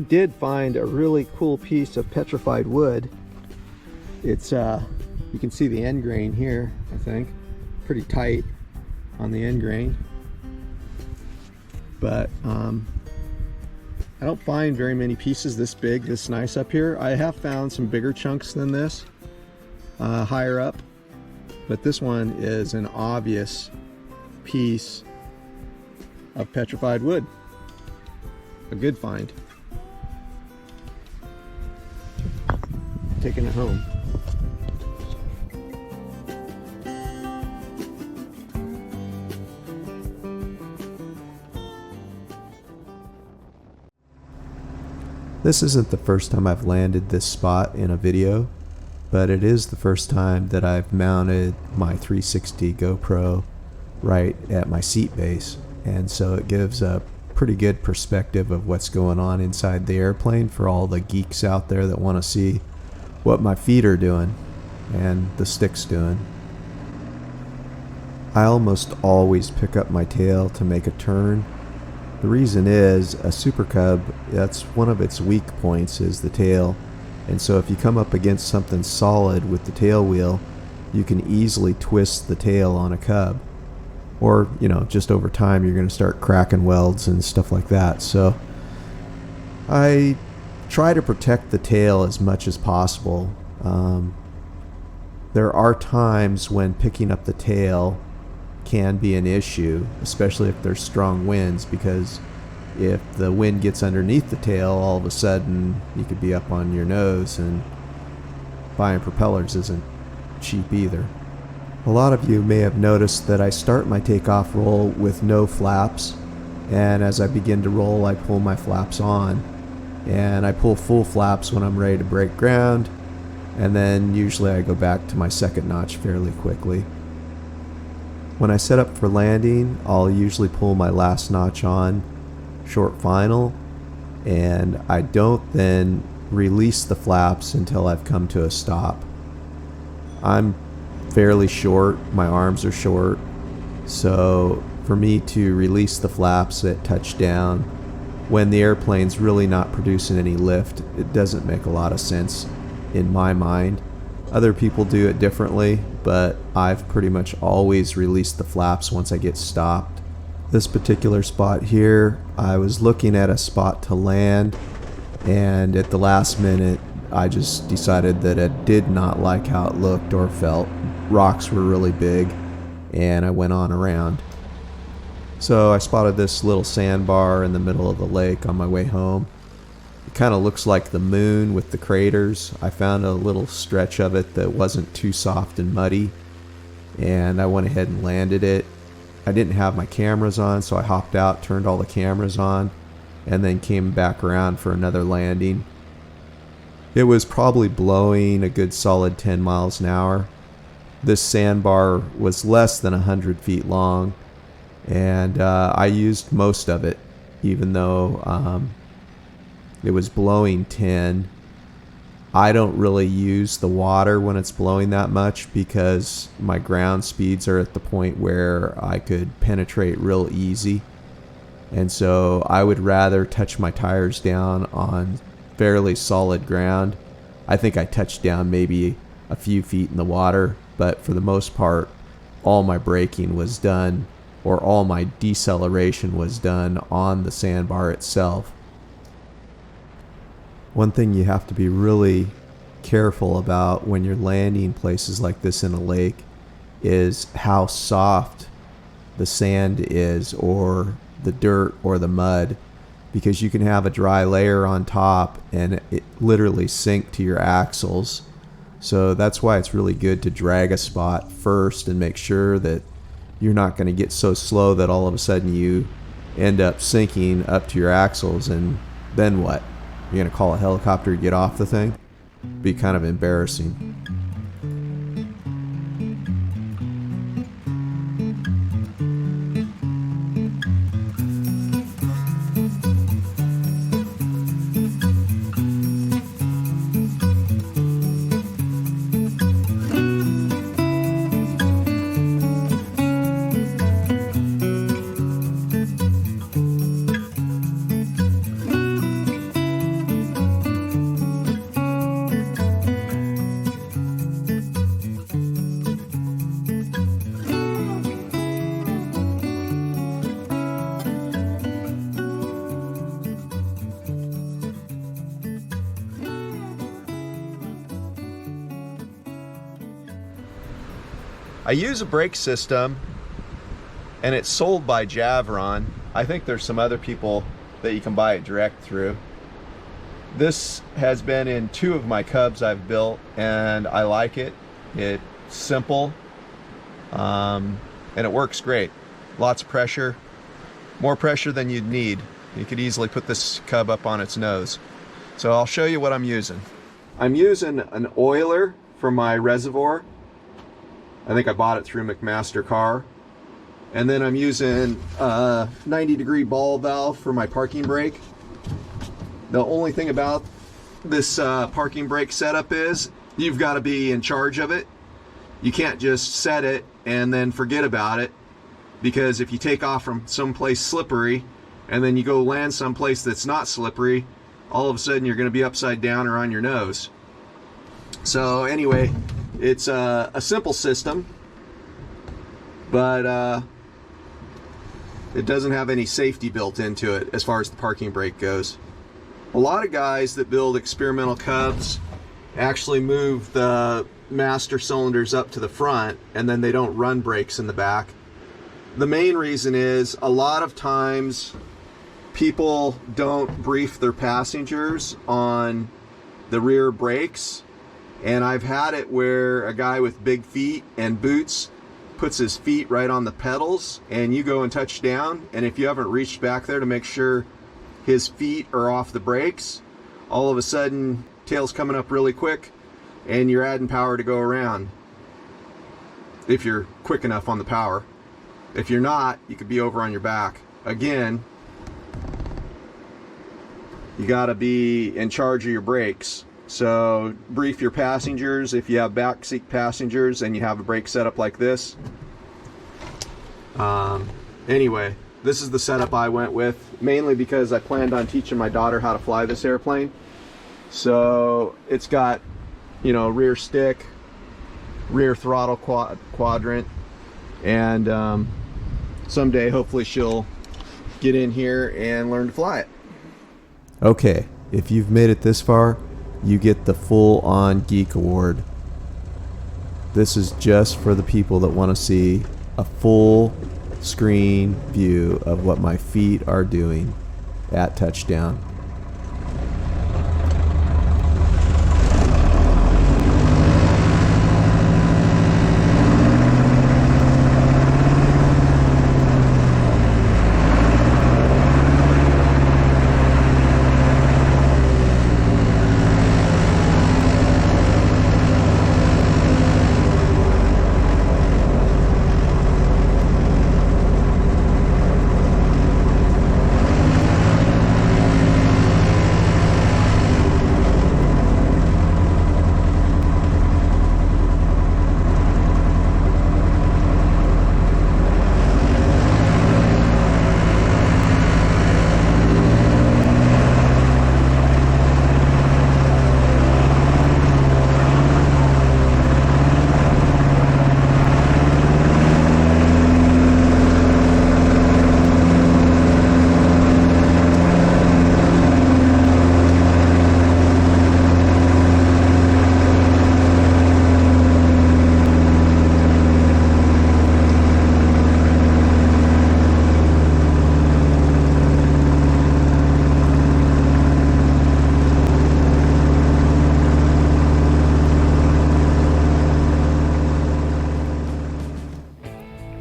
did find a really cool piece of petrified wood. It's you can see the end grain here, I think. Pretty tight on the end grain. But I don't find very many pieces this big, this nice up here. I have found some bigger chunks than this higher up, but this one is an obvious piece of petrified wood. A good find. Taking it home. This isn't the first time I've landed this spot in a video, but it is the first time that I've mounted my 360 GoPro right at my seat base, and so it gives a pretty good perspective of what's going on inside the airplane for all the geeks out there that want to see what my feet are doing and the stick's doing. I almost always pick up my tail to make a turn. The reason is a Super Cub, that's one of its weak points is the tail, and so if you come up against something solid with the tail wheel, you can easily twist the tail on a Cub, or just over time you're going to start cracking welds and stuff like that. So I try to protect the tail as much as possible. There are times when picking up the tail can be an issue, especially if there's strong winds, because if the wind gets underneath the tail, all of a sudden you could be up on your nose, and buying propellers isn't cheap either. A lot of you may have noticed that I start my takeoff roll with no flaps, and as I begin to roll I pull my flaps on, and I pull full flaps when I'm ready to break ground, and then usually I go back to my second notch fairly quickly. When I set up for landing, I'll usually pull my last notch on, short final, and I don't then release the flaps until I've come to a stop. I'm fairly short, my arms are short, so for me to release the flaps at touchdown when the airplane's really not producing any lift, it doesn't make a lot of sense in my mind. Other people do it differently, but I've pretty much always released the flaps once I get stopped. This particular spot here, I was looking at a spot to land, and at the last minute I just decided that I did not like how it looked or felt. Rocks were really big, and I went on around. So I spotted this little sandbar in the middle of the lake on my way home. It kind of looks like the moon with the craters. I found a little stretch of it that wasn't too soft and muddy, and I went ahead and landed it. I didn't have my cameras on, so I hopped out, turned all the cameras on, and then came back around for another landing. It was probably blowing a good solid 10 miles an hour. This sandbar was less than 100 feet long, and I used most of it, even though it was blowing 10. I don't really use the water when it's blowing that much because my ground speeds are at the point where I could penetrate real easy. And so I would rather touch my tires down on fairly solid ground. I think I touched down maybe a few feet in the water, but for the most part, all my braking was done, or all my deceleration was done on the sandbar itself. One thing you have to be really careful about when you're landing places like this in a lake is how soft the sand is, or the dirt or the mud, because you can have a dry layer on top and it literally sink to your axles. So that's why it's really good to drag a spot first and make sure that you're not going to get so slow that all of a sudden you end up sinking up to your axles, and then what? You're going to call a helicopter to get off the thing? Be kind of embarrassing. I use a brake system, and it's sold by Javron. I think there's some other people that you can buy it direct through. This has been in 2 of my Cubs I've built, and I like it. It's simple, and it works great. Lots of pressure, more pressure than you'd need. You could easily put this Cub up on its nose. So I'll show you what I'm using. I'm using an oiler for my reservoir. I think I bought it through McMaster Car. And then I'm using a 90-degree ball valve for my parking brake. The only thing about this parking brake setup is you've got to be in charge of it. You can't just set it and then forget about it, because if you take off from someplace slippery and then you go land someplace that's not slippery, all of a sudden you're going to be upside down or on your nose. So anyway, it's a simple system, but it doesn't have any safety built into it as far as the parking brake goes. A lot of guys that build experimental Cubs actually move the master cylinders up to the front, and then they don't run brakes in the back. The main reason is a lot of times people don't brief their passengers on the rear brakes, and I've had it where a guy with big feet and boots puts his feet right on the pedals, and you go and touch down, and if you haven't reached back there to make sure his feet are off the brakes, all of a sudden tail's coming up really quick and you're adding power to go around, if you're quick enough on the power. If you're not, you could be over on your back. Again, you got to be in charge of your brakes. So brief your passengers. If you have backseat passengers and you have a brake setup like this. Anyway, this is the setup I went with, mainly because I planned on teaching my daughter how to fly this airplane. So it's got, you know, rear stick, rear throttle quadrant, and someday hopefully she'll get in here and learn to fly it. Okay, if you've made it this far, you get the full-on Geek Award. This is just for the people that want to see a full screen view of what my feet are doing at touchdown.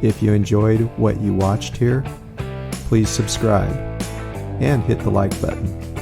If you enjoyed what you watched here, please subscribe and hit the like button.